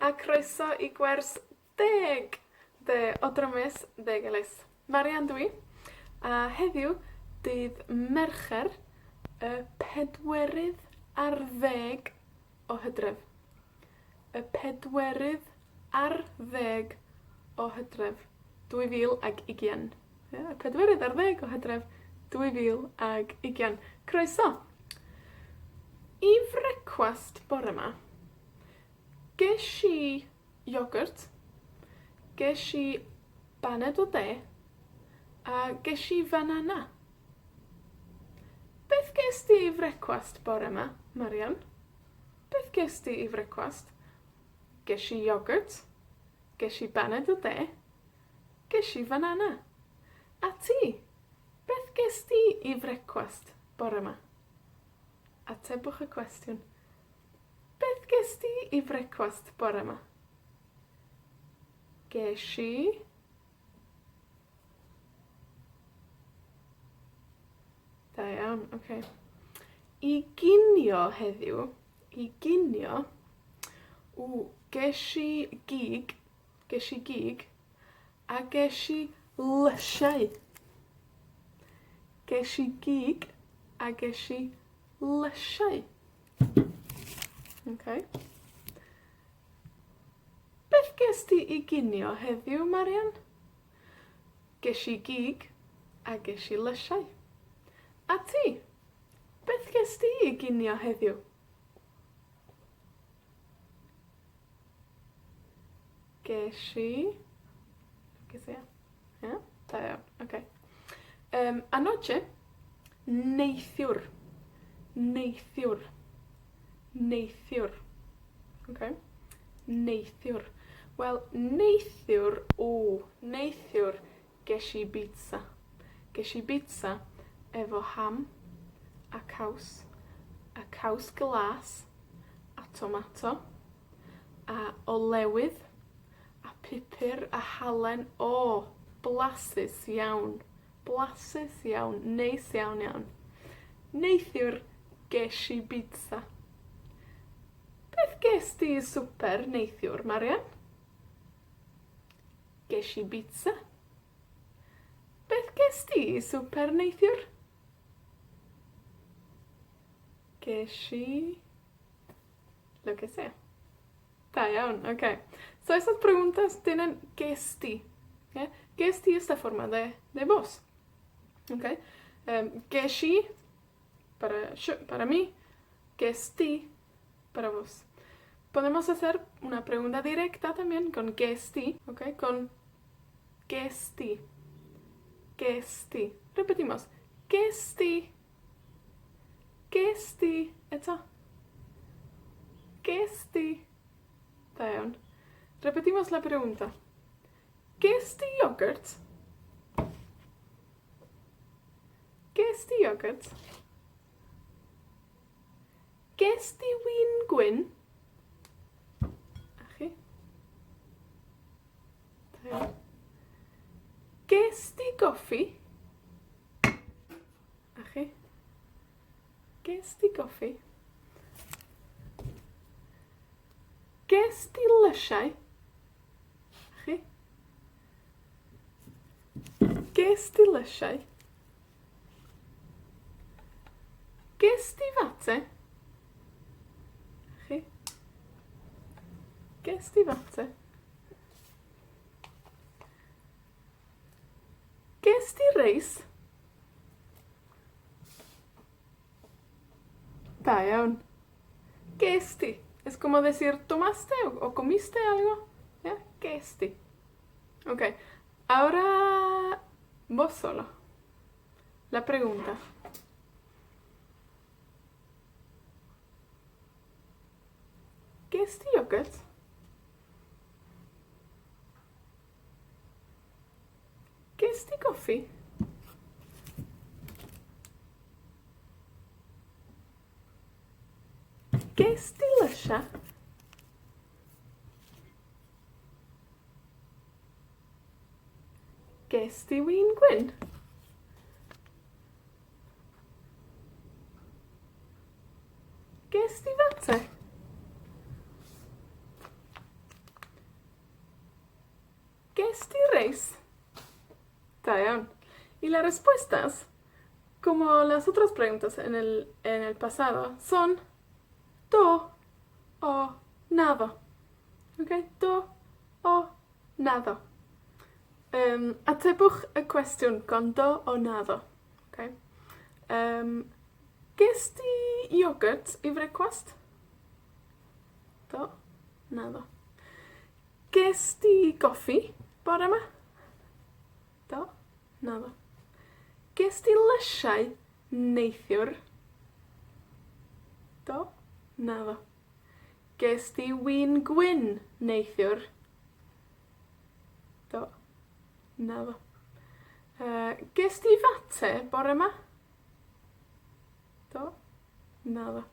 a croeso i gwers 10 o Drymes Degeles. Marian dwi, a heddiw dydd Mercher, y 40 o Hydref. Y 40 o Hydref, 2020. Y 40 o Hydref, 2020. Croeso! I frecwast bore 'ma, gesh i iogwrt, gesh i baned o de, a gesh i banana. Beth ges ti i frecwast bore 'ma, Marian? Beth ges ti i frecwast? Gesh i iogwrt, gesh i baned o de, gesh i banana. A ti? Beth ges ti i frecwast bore 'ma? Atebwch y cwestiwn. Beth ges ti i frecwast bore 'ma? Gesh i... Da iawn, oce. I ginio heddiw, gesh i gig, a gesh i lysiau. Gesh i gig, a gesh i lysiau. Okay. Beth ges ti i ginio heddiw, Marian? Gesh i gig, a gesh i lysiau. A ti? Beth ges ti i ginio heddiw? Gesh i... Ia? Da iawn, oce. Anoche, neithiwr. Neithiwr. Okay? Neithiwr. Wel, neithiwr, gesh i bitsa. Gesh i bitsa efo ham, a caws glas, a tomato, a olewydd, a pupur, a halen. O, blasus iawn. Blasus iawn. Neis iawn iawn. Neithiwr, gesh i bitsa. Beth ges ti i swper neithiwr, Marian? Gesh i bitsa. Beth ges ti i swper neithiwr? Gesh i... Lo que sea. Da iawn, oce. So esas preguntas tienen ges ti. ¿Okay? Ges ti esta forma de voz. Okay? Gesh i para mí, ges ti para vos. Podemos hacer una pregunta directa también con ges ti, ¿ok? Con ges ti. Ges ti. Repetimos. Ges ti. Ges ti. Eto. Ges ti. Da iawn. Repetimos la pregunta. Ges ti iogwrt? Ges ti iogwrt? Ges ti win gwyn? A chi? Da iawn. Ges ti goffi? A chi? Ges ti goffi? Ges ti lysiau? A chi? Ges ti lysiau? Ges ti fate? A chi? Ges ti fate? Ges ti reis? Da iawn. Ges ti. Es como decir, ¿tomaste o comiste algo? ¿Ya? Ges ti. Ok. Ahora vos solo. La pregunta. Ges ti iogwrt? Ges ti goffi? Ges ti lysia? Ges ti win gwyn? Ges ti fate? Está iawn. Y las respuestas, como las otras preguntas en el pasado, son do o nada. ¿Ok? Do o nada. Atebwch y cwestiwn con do o nada. Okay? Ges ti iogurt i frecwast? Do, nada. Ges ti goffi bore yma? Do, nada. Ges ti lysiau neithiwr? Do, nada. Ges ti win gwyn neithiwr? Do, nada. Ges ti fate bore yma? Do, nada.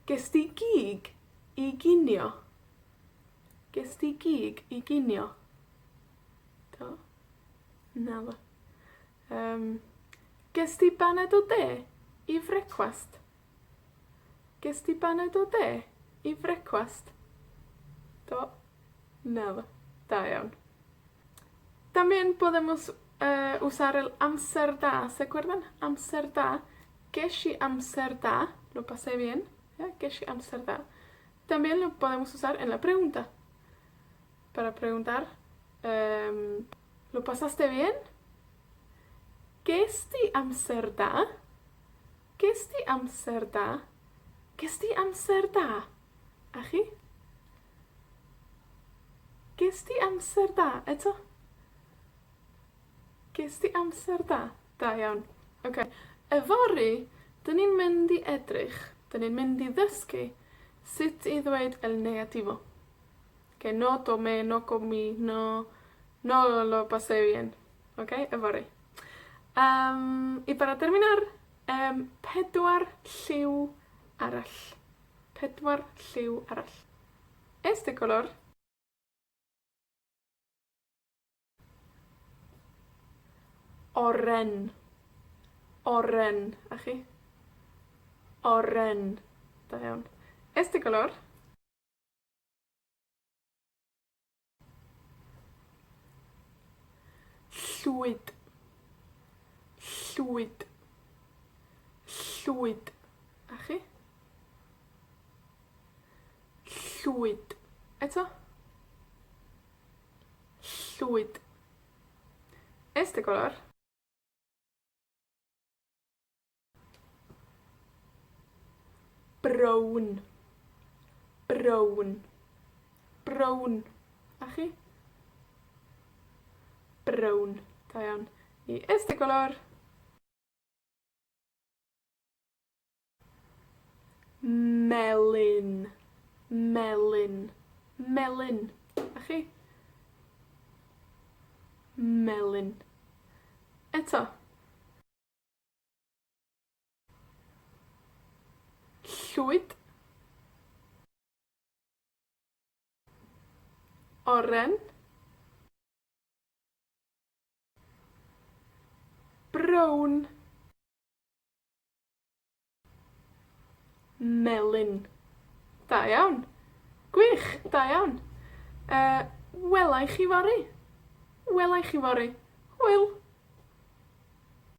Ges ti gig i ginio? Ges ti gig i ginio? Do, nada. Ges ti baned o de i frecwast? Ges ti baned o de i frecwast? Do, nada. Da iawn. También podemos usar el amser da. ¿Se acuerdan? Amser da. Ges i amser da. Lo pasé bien. Ges i amser da. También lo podemos usar en la pregunta. Para preguntar, ¿lo pasaste bien? Ges ti amser da? Ges ti amser da? Ges ti amser da? Achi? Ges ti amser da? Eto? Ges ti amser da? Da iawn. Okay. Yfory, dyn ni'n mynd i edrych, dyn ni'n mynd i ddysgu sut i ddweud el negativo. Que no tomé, no comí, no lo pasé bien. Okay? Yfory. Y para terminar, pedwar lliw arall. Pedwar lliw arall. Este color oren. Oren. Achi? Oren. Da iawn. Este color llwyd. Llwyd. Llwyd. Achi? Llwyd. Eto? Llwyd. Este color brown. Brown. Brown. Achi? Brown. Da iawn. Y este color melyn. Melyn. Melyn. Achi? Melyn. Eto. Llwyd. Oren. Brown. Melyn. Da iawn. Gwych, da iawn. Welai chi fory. Welai chi fory. Hwyl.